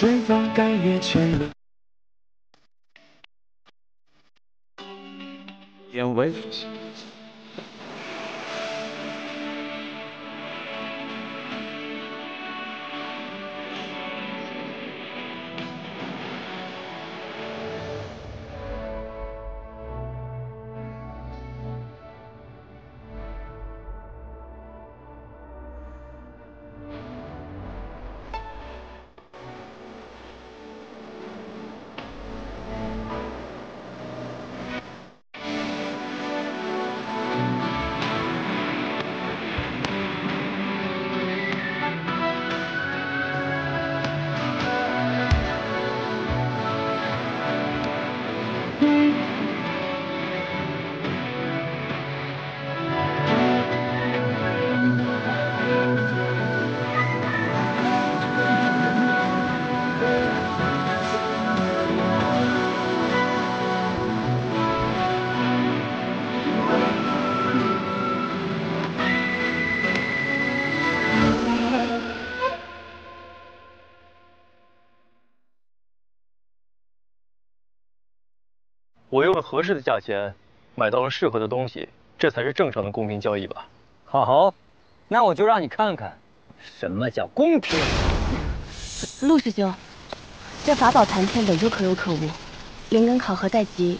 追风干越浅了。眼尾。 我用了合适的价钱买到了适合的东西，这才是正常的公平交易吧？好，那我就让你看看什么叫公平。陆师兄，这法宝残片本就可有可无，灵根考核在即，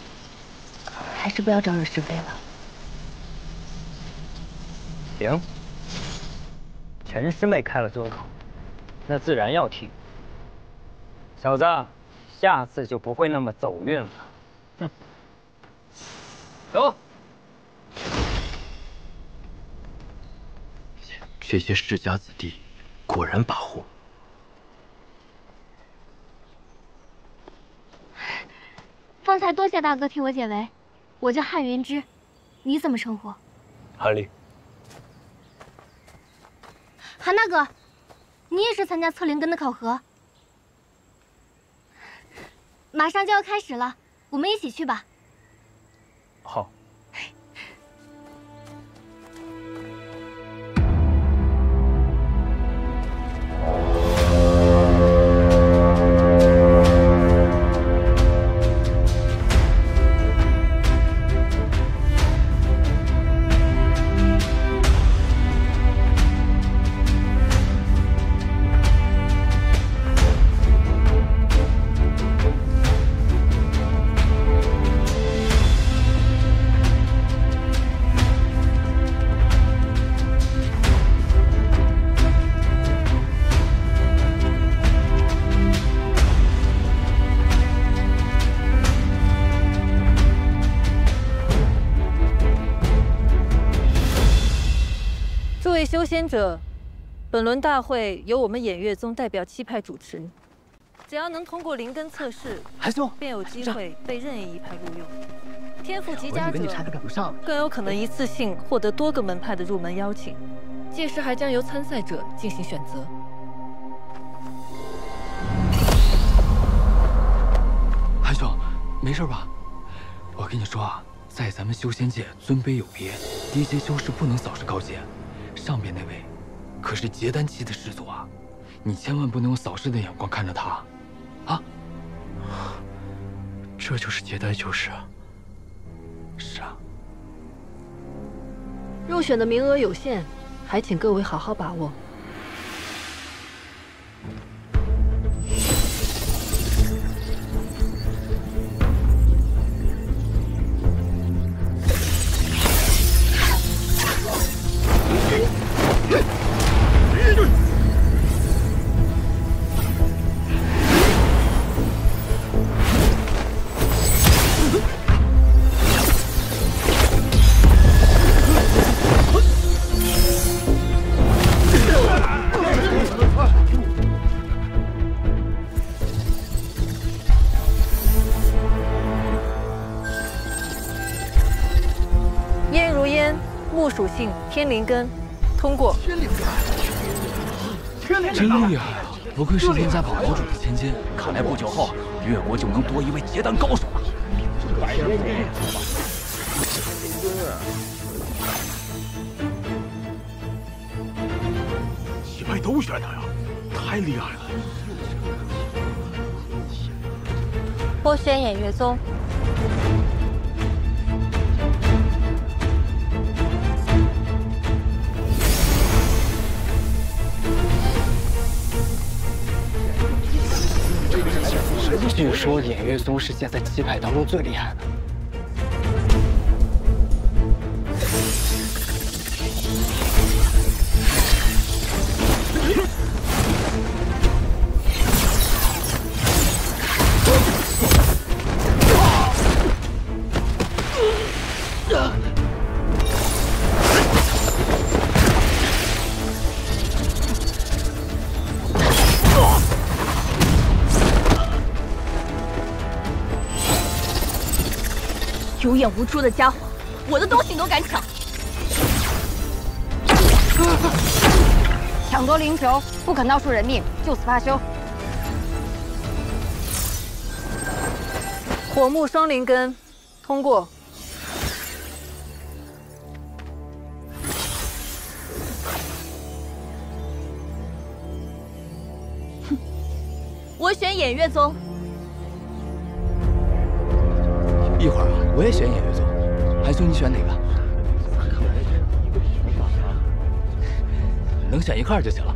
还是不要招惹是非了。行，陈师妹开了这口，那自然要听。小子，下次就不会那么走运了。 走。这些世家子弟果然跋扈。方才多谢大哥替我解围，我叫汉云之，你怎么称呼？韩立。韩大哥，你也是参加测灵根的考核？马上就要开始了，我们一起去吧。 好。诸位修仙者，本轮大会由我们偃月宗代表7派主持。只要能通过灵根测试，便有机会被任意一派录用。天赋极佳者更有可能一次性获得多个门派的入门邀请，届时还将由参赛者进行选择。韩兄，没事吧？我跟你说啊，在咱们修仙界尊卑有别，低阶修士不能扫视高阶。 上边那位，可是结丹期的师祖啊，你千万不能用扫视的眼光看着他，啊！这就是结丹修士啊。是啊。入选的名额有限，还请各位好好把握。木属性天灵根，通过。真厉害啊！不愧是天家宝国主的千金，看来不久后越国就能多一位结丹高手了。几派都选他呀，太厉害了！我选偃月宗。据说偃月宗是现在7派当中最厉害的。有眼无珠的家伙，我的东西你都敢抢！抢夺灵球，不可闹出人命，就此罢休。火木双灵根，通过。我选偃月宗。一会儿啊，我也选偃月宗。韩兄，你选哪个？能选一块儿就行了。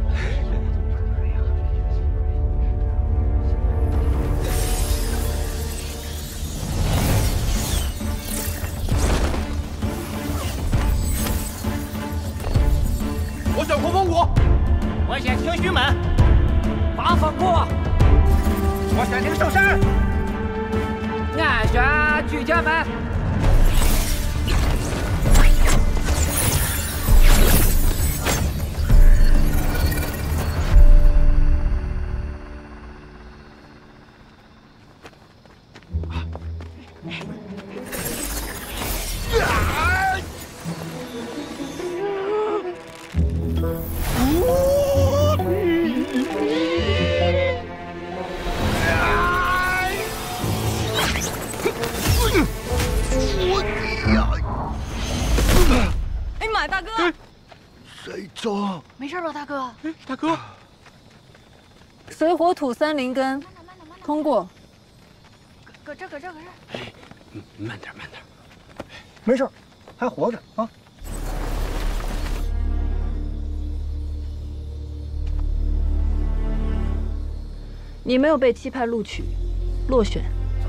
我选狂风谷。我选清虚门。八方过。我选灵兽山。俺选巨剑门。哎妈，大哥！谁中？没事了，大哥。哎，大哥。水火土三灵根，通过。搁这。哎，慢点。没事，还活着啊。你没有被7派录取，落选。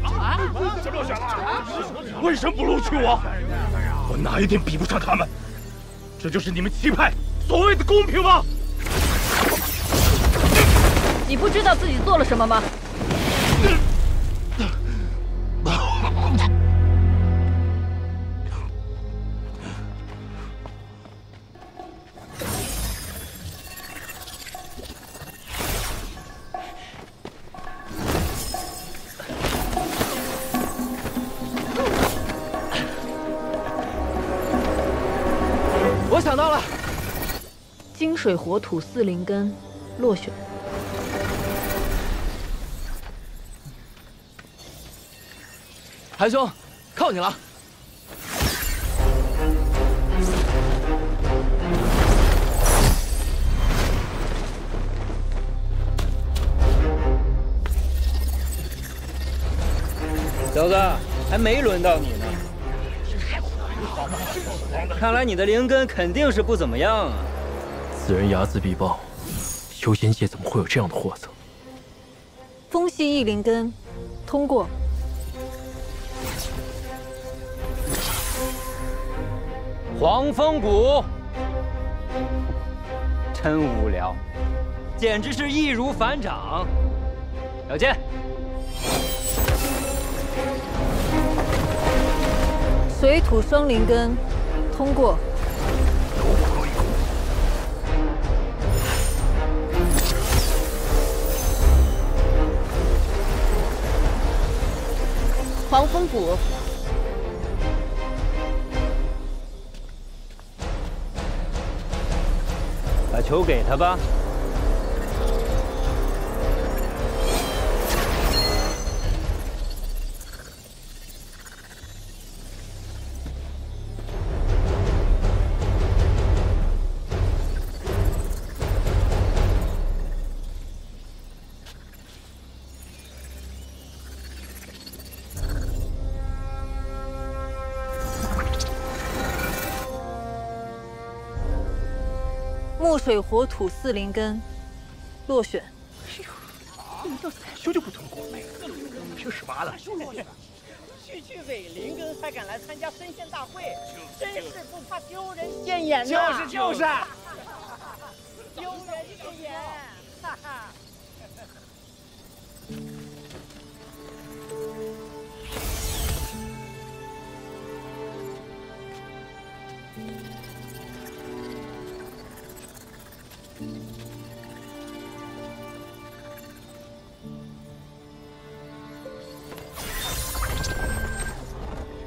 啊？怎么落选了？为什么不录取我？我哪一点比不上他们？这就是你们7派所谓的公平吗？你不知道自己做了什么吗？我想到了，金水火土4灵根，落选。韩兄，靠你了。小子，还没轮到你呢。看来你的灵根肯定是不怎么样啊。此人睚眦必报，修仙界怎么会有这样的货色？风系1灵根，通过。黄风谷，真无聊，简直是易如反掌。小剑。水土双灵根，通过。黄风谷。把球给他吧。木水火土4灵根，落选。要散修就不通过，这18了。区区伪灵根还敢来参加分县大会，真是不怕丢人现眼呐！就是。丢人现眼，哈哈。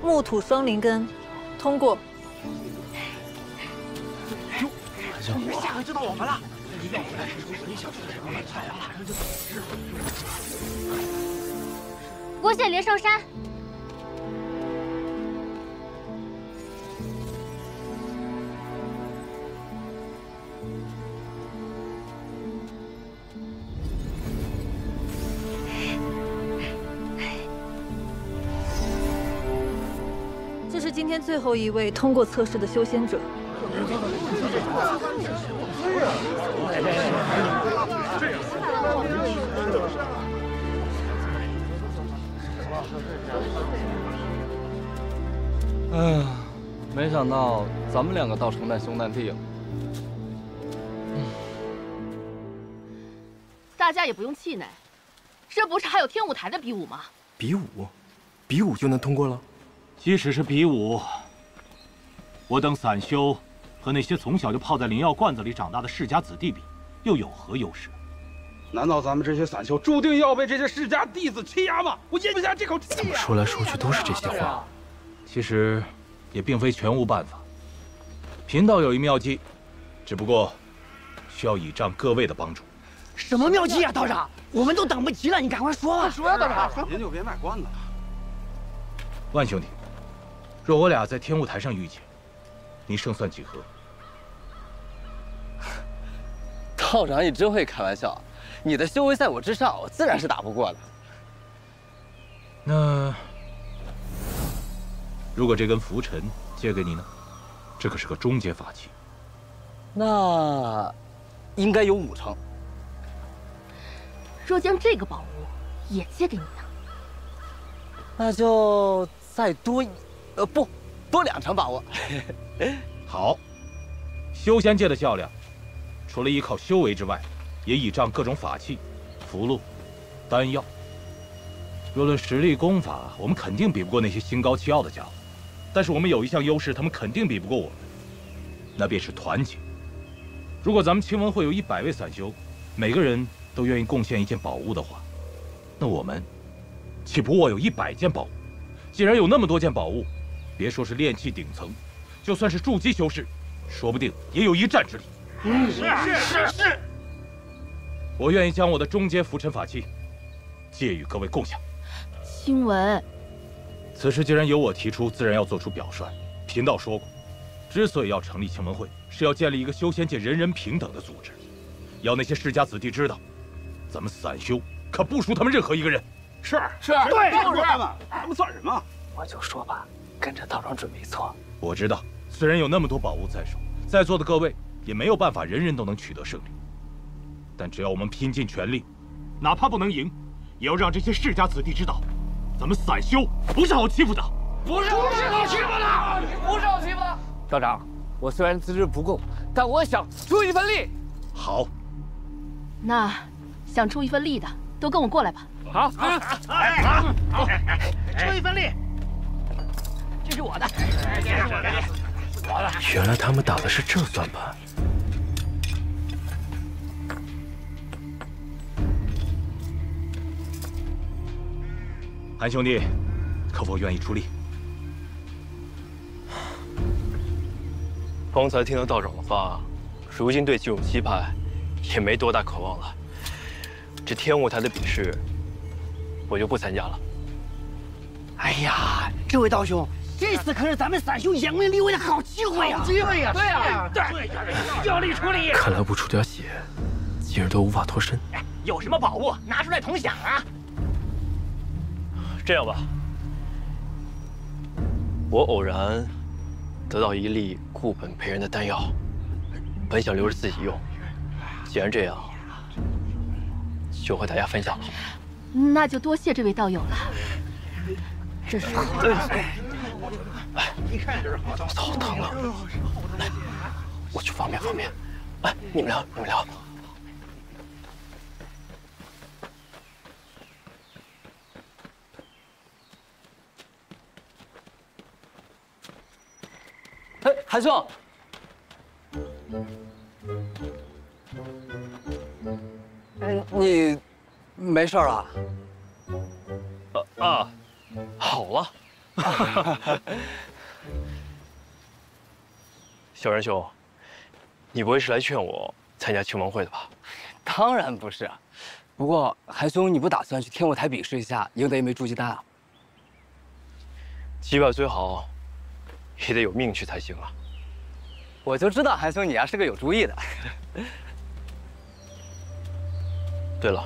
木土双灵根，通过。下回知道我们了。郭县连上山。这是今天最后一位通过测试的修仙者。没想到咱们2个倒成难兄难弟了。大家也不用气馁，这不是还有天舞台的比武吗？比武，比武就能通过了？即使是比武，我等散修和那些从小就泡在灵药罐子里长大的世家子弟比，又有何优势？难道咱们这些散修注定要被这些世家弟子欺压吗？我咽不下这口气呀！怎么说来说去都是这些话？其实也并非全无办法。贫道有一妙计，只不过需要倚仗各位的帮助。什么妙计啊，道长？我们都等不及了，你赶快说吧。说呀，道长，您就别卖关子了。万兄弟，若我俩在天雾台上遇见，你胜算几何？道长，你真会开玩笑。你的修为在我之上，我自然是打不过的。那如果这根拂尘借给你呢？这可是个中阶法器。那应该有5成。若将这个宝物也借给你呢？那就再多多2成把握。好，修仙界的较量，除了依靠修为之外，也倚仗各种法器、符箓、丹药。若论实力功法，我们肯定比不过那些心高气傲的家伙。但是我们有一项优势，他们肯定比不过我们，那便是团结。如果咱们青文会有100位散修，每个人都愿意贡献一件宝物的话，那我们岂不握有100件宝物？既然有那么多件宝物，别说是炼气顶层，就算是筑基修士，说不定也有一战之力。是。我愿意将我的中阶拂尘法器借与各位共享。青文，此事既然由我提出，自然要做出表率。贫道说过，之所以要成立青文会，是要建立一个修仙界人人平等的组织，要那些世家子弟知道，咱们散修可不输他们任何一个人。是，对，就是他们，他们算什么？我就说吧，跟着道长准没错。我知道，虽然有那么多宝物在手，在座的各位也没有办法人人都能取得胜利，但只要我们拼尽全力，哪怕不能赢，也要让这些世家子弟知道，咱们散修不是好欺负的。不是好欺负的，不是好欺负的。道长，我虽然资质不够，但我想出一份力。好，那想出一份力的，都跟我过来吧。好，出一份力，这是我的，原来他们打的是这算盘。韩兄弟，可否愿意出力？方才听了道长的话，如今对这种气派也没多大渴望了。这天舞台的比试，我就不参加了。哎呀，这位道兄，这次可是咱们散修扬名立万的好机会呀！好机会呀！对呀，要力出力。看来不出点血，今儿都无法脱身。有什么宝物拿出来同享啊！这样吧，我偶然得到一粒固本培元的丹药，本想留着自己用，既然这样，就和大家分享了。那就多谢这位道友了。这是你看这是好，好疼啊！来，我去方便方便。哎，你们聊，你们聊。哎，韩兄，你没事啊？好了。小仁兄，你不会是来劝我参加青盟会的吧？当然不是。不过韩兄，你不打算去天舞台比试一下，赢得一枚筑基丹啊？击败虽好，也得有命去才行啊。我就知道韩兄你是个有主意的。对了，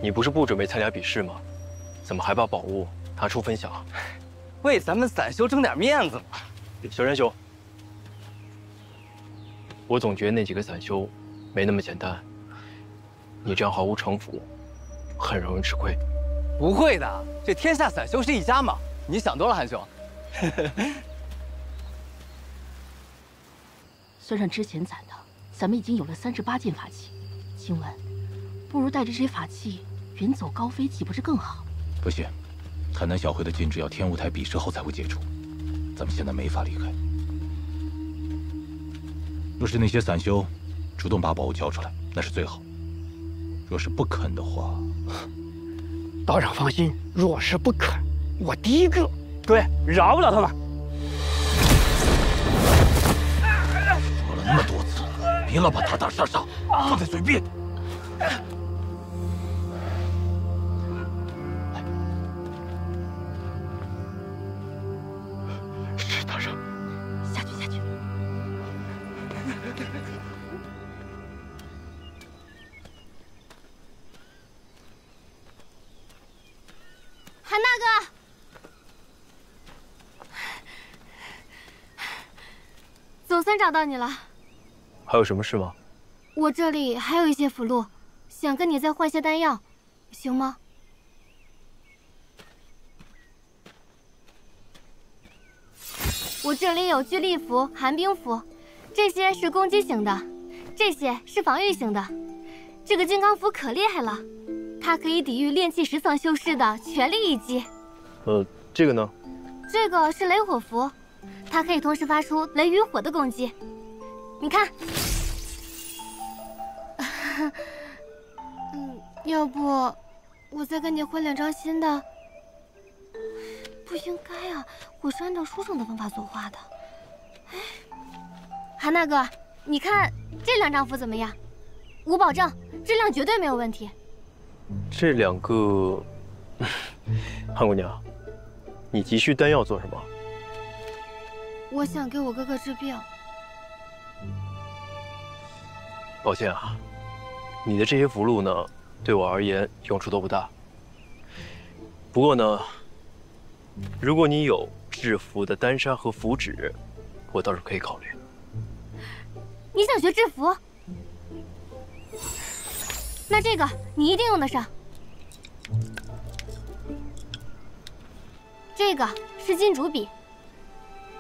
你不是不准备参加比试吗？怎么还把宝物拿出分享？为咱们散修争点面子嘛。小仁兄，我总觉得那几个散修没那么简单。你这样毫无城府，很容易吃亏。不会的，这天下散修是一家嘛。你想多了，韩兄。算上之前攒的，咱们已经有了38件法器。请问，不如带着这些法器远走高飞，岂不是更好？不行，海南小会的禁制要天舞台比试后才会解除，咱们现在没法离开。若是那些散修主动把宝物交出来，那是最好；若是不肯的话，道长放心，若是不肯，我第一个。对，饶不了他们。说了那么多次，别老把打打杀杀放在嘴边。是道长。下去，下去。韩大哥。总算找到你了。还有什么事吗？我这里还有一些符箓，想跟你再换些丹药，行吗？我这里有聚力符、寒冰符，这些是攻击型的，这些是防御型的。这个金刚符可厉害了，它可以抵御炼气10层修士的全力一击。这个呢？这个是雷火符。它可以同时发出雷与火的攻击，你看。要不我再跟你换2张新的？不应该啊，我是按照书上的方法作画的。哎，韩大哥，你看这2张符怎么样？我保证质量绝对没有问题。这2个，韩姑娘，你急需丹药做什么？我想给我哥哥治病。抱歉啊，你的这些符箓呢，对我而言用处都不大。不过呢，如果你有制符的丹砂和符纸，我倒是可以考虑。你想学制符？那这个你一定用得上。这个是金竹笔。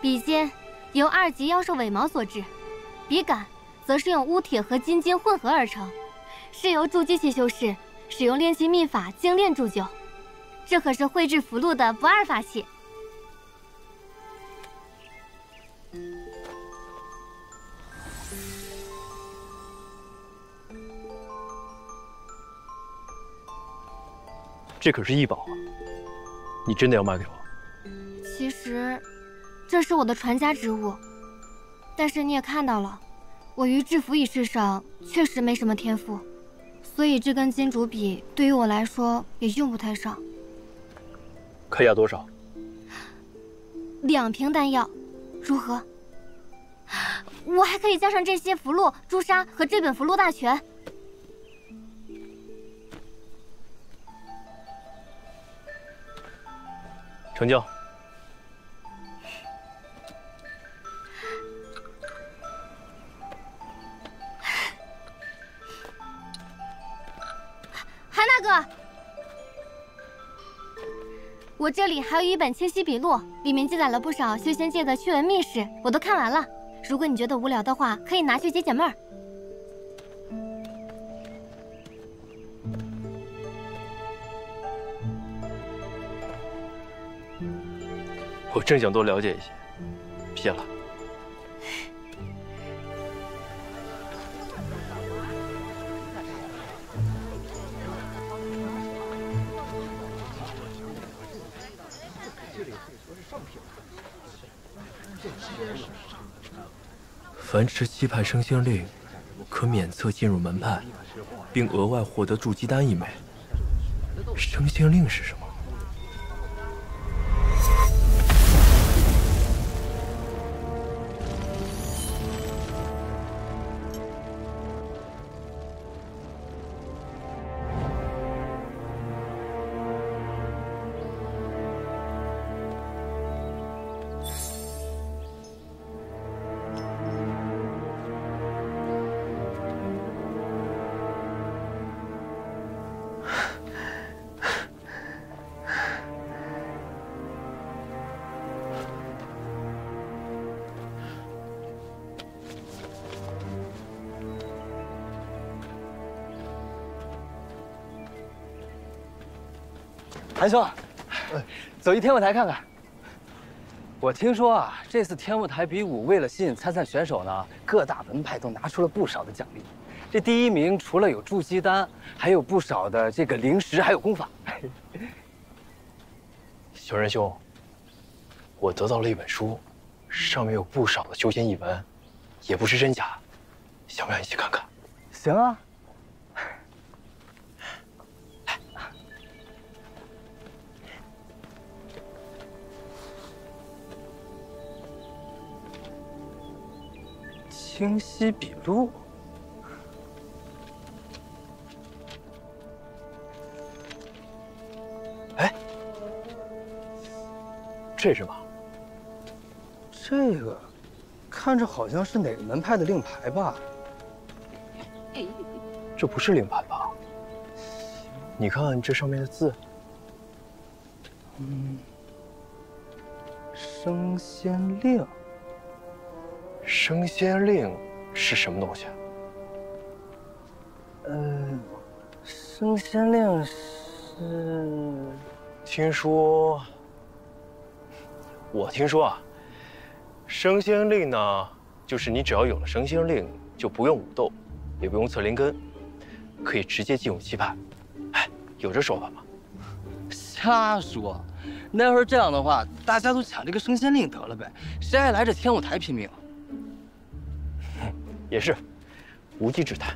笔尖由2级妖兽尾毛所制，笔杆则是用乌铁和金晶混合而成，是由筑基期修士使用炼气秘法精炼铸就。这可是绘制符箓的不二法器。这可是异宝啊！你真的要卖给我？其实。这是我的传家之物，但是你也看到了，我于制符一事上确实没什么天赋，所以这根金竹笔对于我来说也用不太上。可以要多少？2瓶丹药，如何？我还可以加上这些符箓、朱砂和这本符箓大全。成交。我这里还有一本清晰笔录，里面记载了不少修仙界的趣闻秘史，我都看完了。如果你觉得无聊的话，可以拿去解解闷儿。我正想多了解一些，谢了。凡持7派升仙令，可免册进入门派，并额外获得筑基丹1枚。升仙令是什么？韩兄，走一天舞台看看。我听说啊，这次天舞台比武为了吸引参赛选手呢，各大门派都拿出了不少的奖励。这第1名除了有筑基丹，还有不少的这个灵石，还有功法。小仁兄，我得到了一本书，上面有不少的修仙译文，也不知真假，想不想一起看看？行啊。清晰笔录，哎，这是什么？这个看着好像是哪个门派的令牌吧？这不是令牌吧？你看这上面的字。升仙令。升仙令是什么东西啊？升仙令是……我听说啊，升仙令呢，就是你只要有了升仙令，就不用武斗，也不用测灵根，可以直接进入7派。哎，有这说法吗？瞎说！那要是这样的话，大家都抢这个升仙令得了呗，谁还来这天舞台拼命？也是，无稽之谈。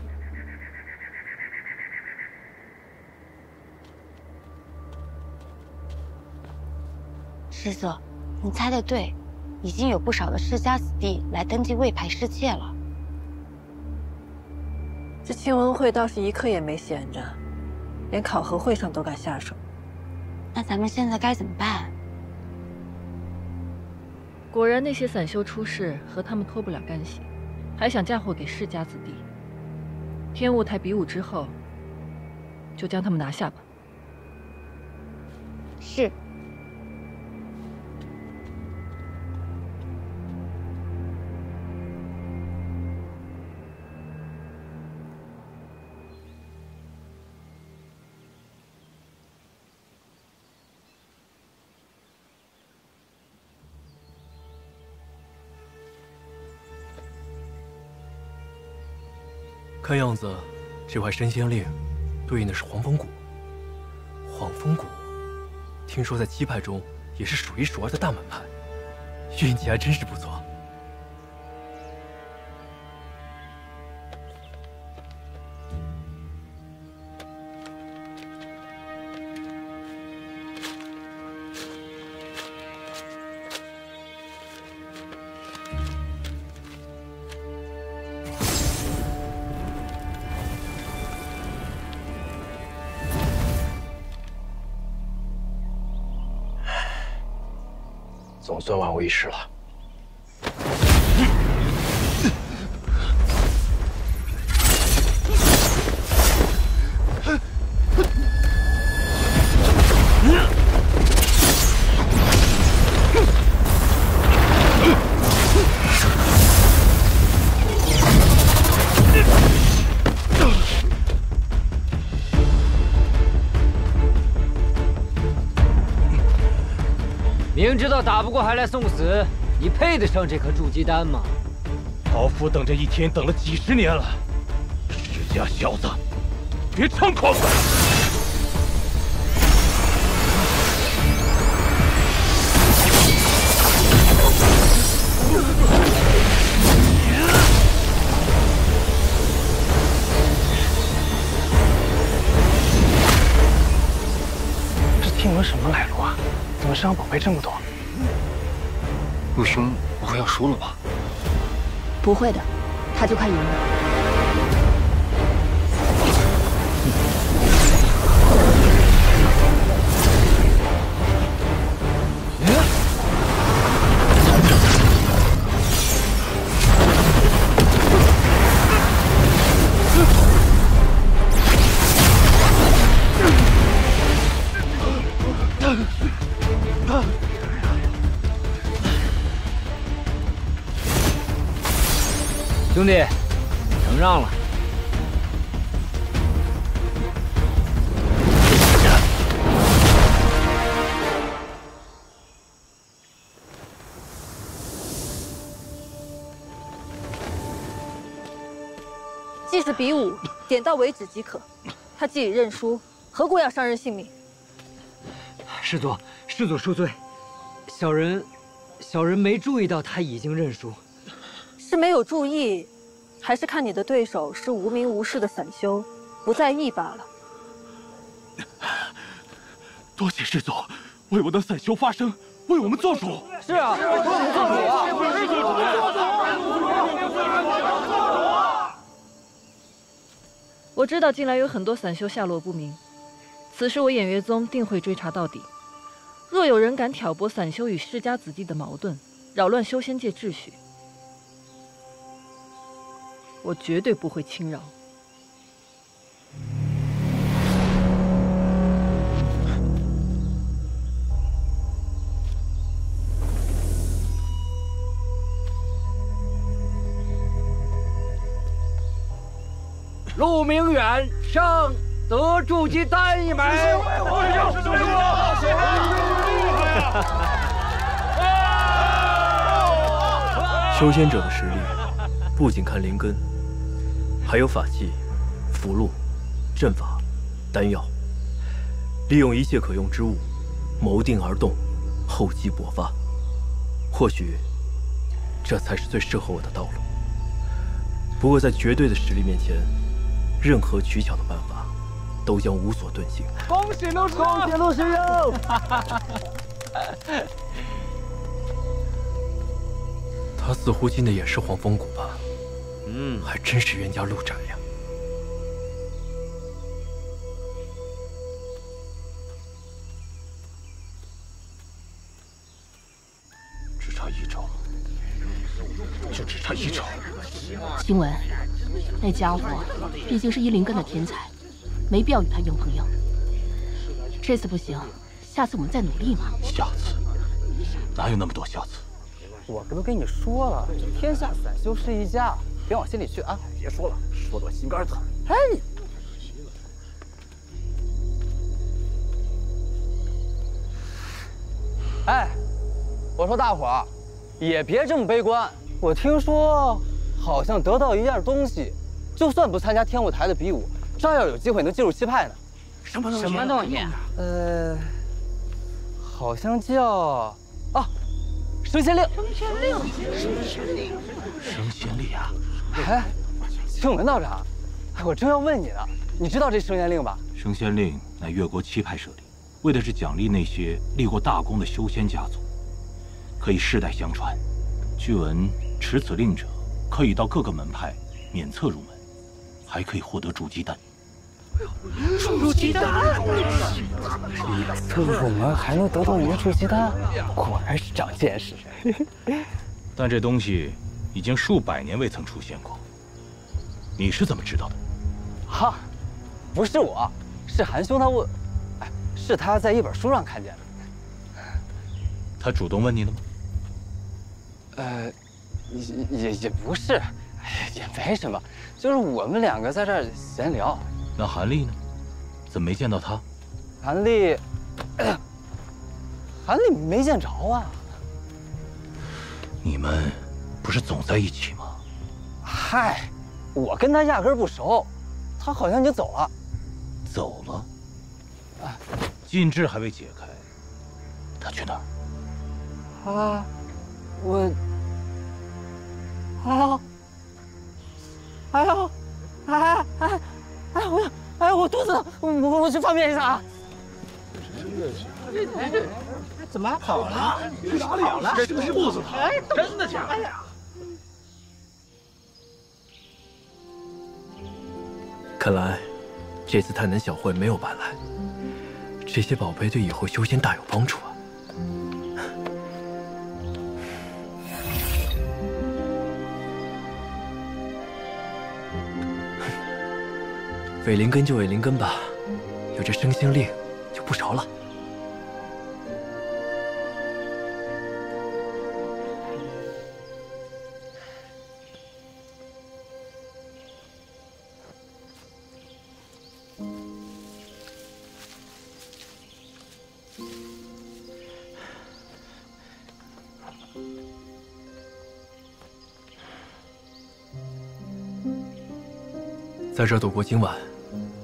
师祖，你猜得对，已经有不少的世家子弟来登记魏牌侍妾了。这庆文会倒是一刻也没闲着，连考核会上都敢下手。那咱们现在该怎么办？果然那些散修出世和他们脱不了干系。还想嫁祸给世家子弟。天雾台比武之后，就将他们拿下吧。是。看样子，这块升仙令对应的是黄风谷。黄风谷，听说在7派中也是数一数二的大门派，运气还真是不错。总算万无一失了。打不过还来送死，你配得上这颗筑基丹吗？老夫等这一天等了几10年了，世家小子，别猖狂！这天文什么来路啊？怎么身上宝贝这么多？陆兄不会要输了吧？不会的，他就快赢了。兄弟，承让了。既是比武，点到为止即可。他既已认输，何故要伤人性命？师祖恕罪，小人没注意到他已经认输。是没有注意，还是看你的对手是无名无事的散修，不在意罢了。多谢师祖为我的散修发声，为我们做主。是啊，为我们做主。我知道近来有很多散修下落不明，此事我偃月宗定会追查到底。若有人敢挑拨散修与世家子弟的矛盾，扰乱修仙界秩序，我绝对不会轻饶。陆明远胜，得筑基丹一枚。修仙者的实力，不仅看灵根，还有法器、符箓、阵法、丹药，利用一切可用之物，谋定而动，厚积薄发。或许，这才是最适合我的道路。不过，在绝对的实力面前，任何取巧的办法，都将无所遁形。恭喜陆师兄！恭喜陆师兄！他似乎进的也是黄风谷吧？还真是冤家路窄呀。只差1招，就只差1招。晴雯，那家伙毕竟是1灵根的天才，没必要与他硬碰硬。这次不行，下次我们再努力嘛。下次？哪有那么多下次？我都跟你说了，天下散修是一家，别往心里去啊！别说了，说得我心肝疼。嘿，哎，我说大伙儿，也别这么悲观。我听说，好像得到一样东西，就算不参加天舞台的比武，照样有机会能进入7派呢。什么东西？好像叫升仙令。升仙令啊！哎，青文道长，我正要问你呢，你知道这升仙令吧？升仙令乃越国7派设立，为的是奖励那些立过大功的修仙家族，可以世代相传。据闻持此令者，可以到各个门派免册入门，还可以获得筑基丹。筑基丹，我们还能得到一个筑基丹，果然是长见识。但这东西已经数百年未曾出现过，你是怎么知道的？哈，不是我，是韩兄他问，是他在一本书上看见的。他主动问你的吗？也不是，也没什么，就是我们2个在这儿闲聊。那韩立呢？怎么没见到他？韩立没见着啊。你们不是总在一起吗？嗨，我跟他压根不熟，他好像就走了。走了？禁制还未解开，他去哪儿？我肚子，我去方便一下啊。怎么跑了？去哪里了？这是肚子疼，真的假的？看来这次太南小会没有白来，这些宝贝对以后修仙大有帮助啊。伪灵根就伪灵根吧，有这升仙令就不着了。在这度过今晚，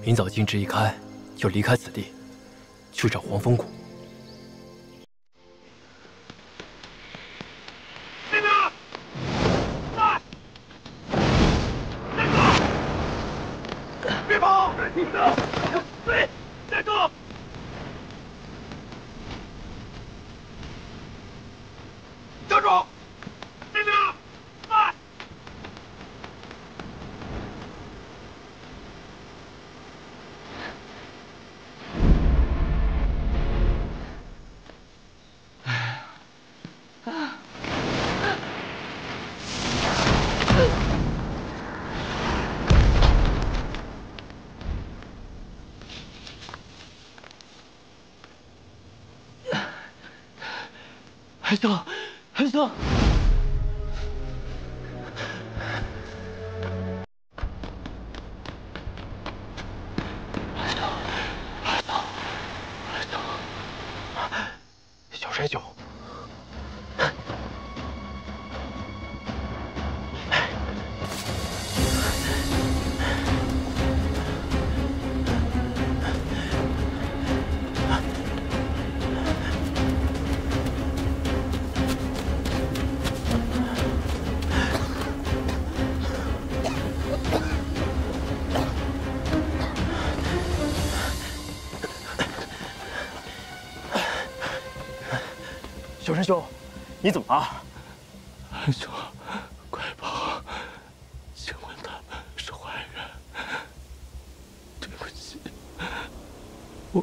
明早禁制一开，就离开此地，去找黄风谷。别跑！对，站住！站住！站住！慢！韩兄，小帅酒。小山兄，你怎么了？韩兄，快跑！请问他们是坏人？对不起，我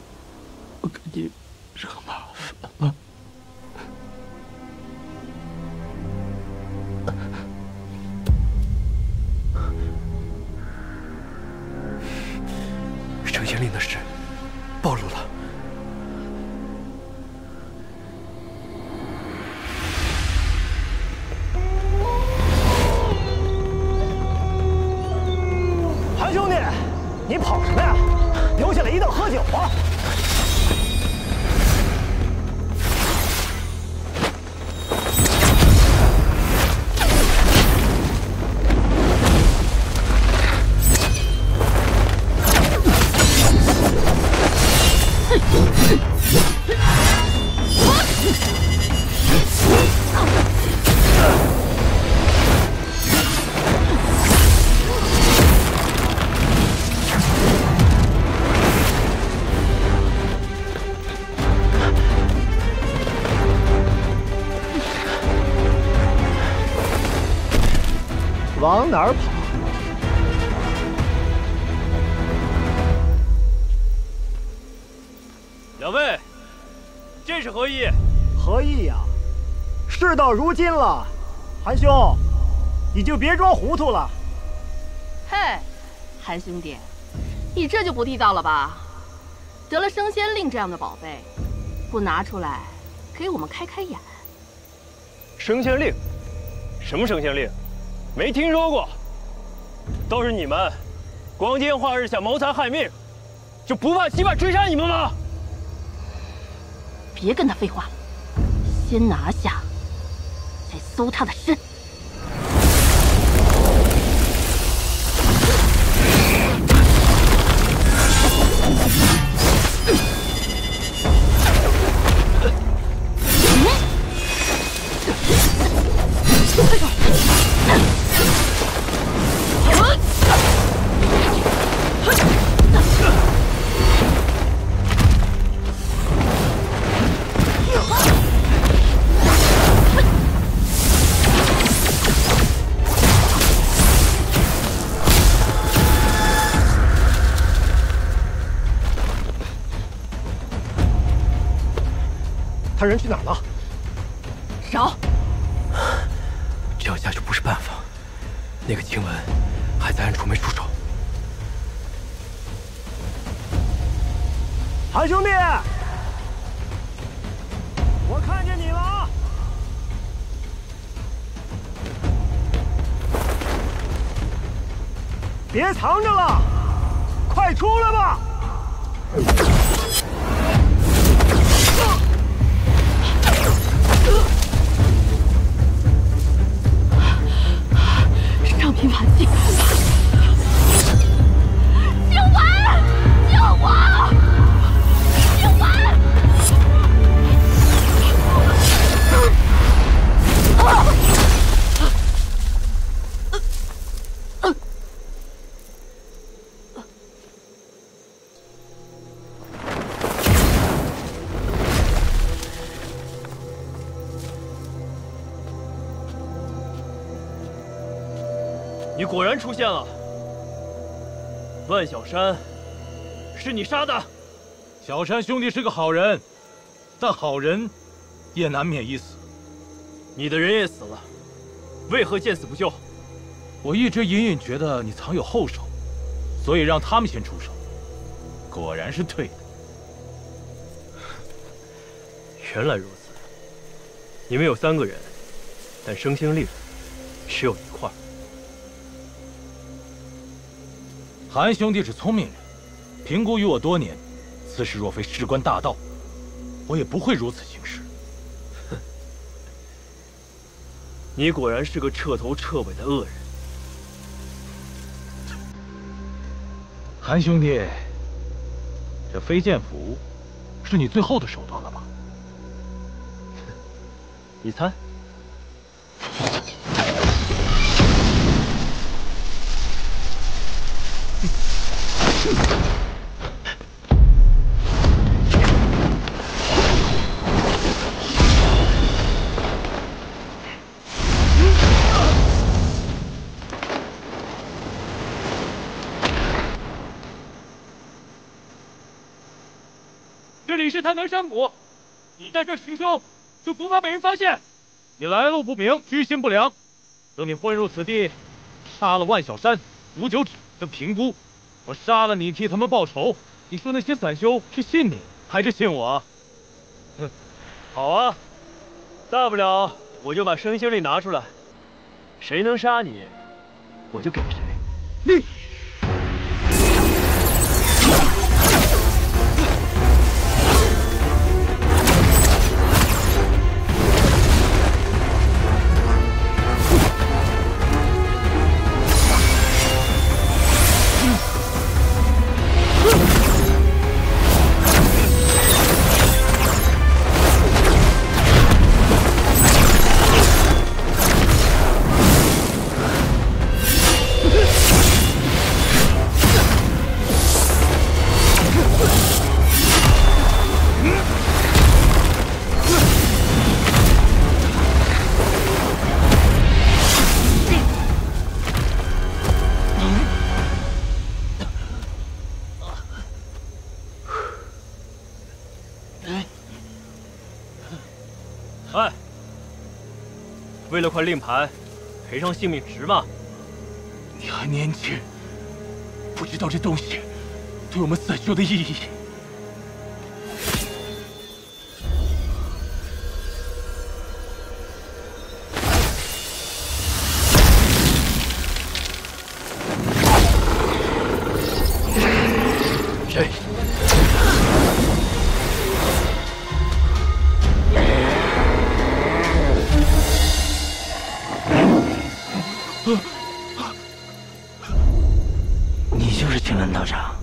给你惹麻烦了。升仙令的事暴露了。韩兄弟，你跑什么呀？留下来一道喝酒啊！往哪儿跑？两位，这是何意？何意呀？事到如今了，韩兄，你就别装糊涂了。嘿，韩兄弟，你这就不地道了吧？得了升仙令这样的宝贝，不拿出来给我们开开眼。升仙令？什么升仙令？没听说过。都是你们，光天化日下谋财害命，就不怕七霸追杀你们吗？别跟他废话了，先拿下，再搜他的身。他人去哪儿了？找。这样下去不是办法。那个晴雯还在暗处没出手。韩兄弟，我看见你了。别藏着了，快出来吧！上品法器，静雯，救我！静雯！你果然出现了，万小山，是你杀的。小山兄弟是个好人，但好人也难免一死。你的人也死了，为何见死不救？我一直隐隐觉得你藏有后手，所以让他们先出手。果然是对的。原来如此，你们有3个人，但生星令只有1块。韩兄弟是聪明人，评估于我多年，此事若非事关大道，我也不会如此行事。哼，你果然是个彻头彻尾的恶人。韩兄弟，这飞剑符是你最后的手段了吧？你猜？这里是太南山谷，你在这行凶，就不怕被人发现？你来路不明，居心不良，等你混入此地，杀了万小山、吴九指跟平姑，我杀了你替他们报仇。你说那些散修是信你还是信我？哼，好啊，大不了我就把生星令拿出来，谁能杀你，我就给谁。你。哎，为了块令牌，赔上性命值吗？你还年轻，不知道这东西对我们散修的意义。谁？就是青鸾道长。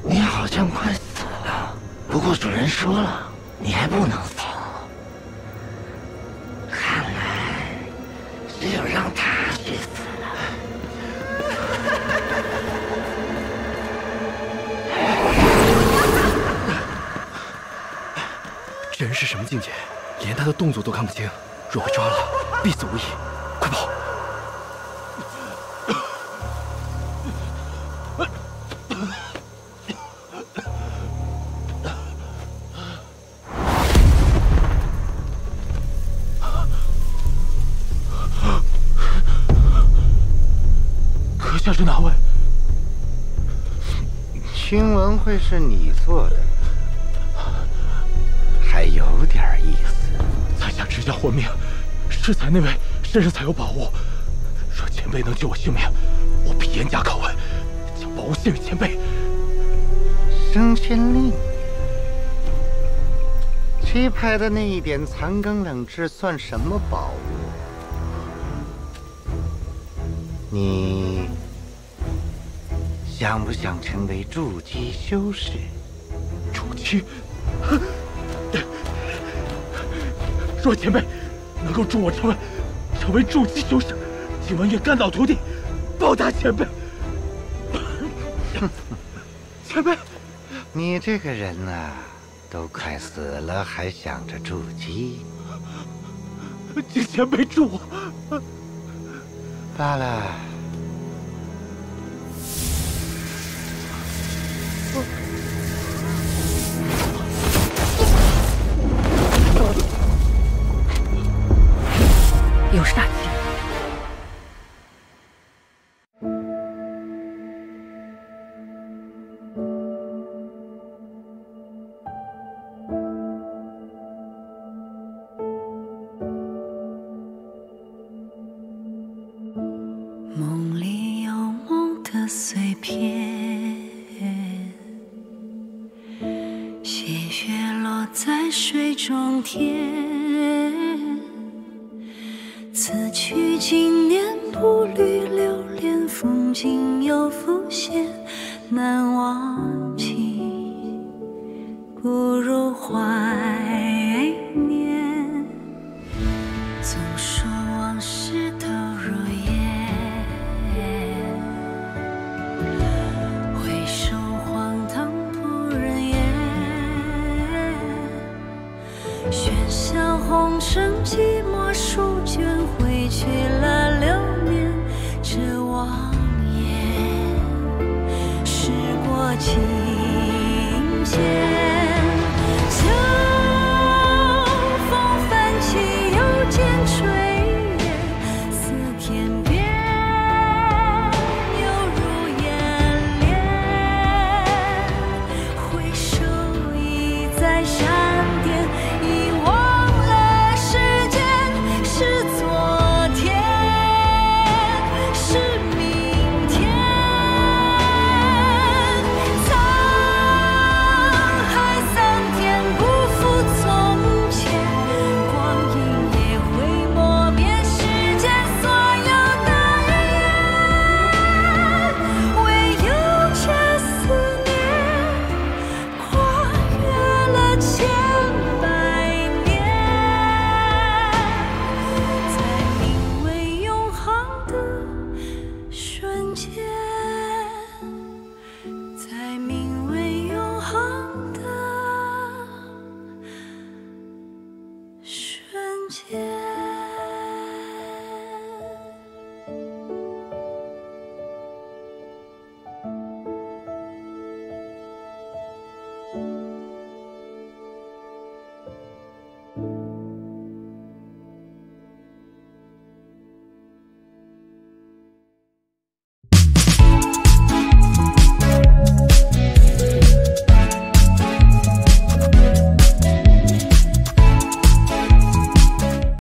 你好像快死了，不过主人说了，你还不能死。看来只有让他去死了。这人是什么境界？连他的动作都看不清，若被抓了，必死无疑。快跑！阁下是哪位？听闻会是你做的，还有点意思。在下只想活命，适才那位身上才有宝物。若前辈能救我性命，我必严加拷问，将宝物献与前辈。升仙令，七派的那一点残羹冷炙算什么宝物？你想不想成为筑基修士？筑基？若前辈能够助我成为筑基修士，今晚愿肝脑涂地，报答前辈。前辈，你这个人啊，都快死了还想着筑基，请前辈助我。罢了。有煞气。梦里有梦的碎片，细雪落在水中天。此去经年，步履流连，风景又浮现，难忘记，不如还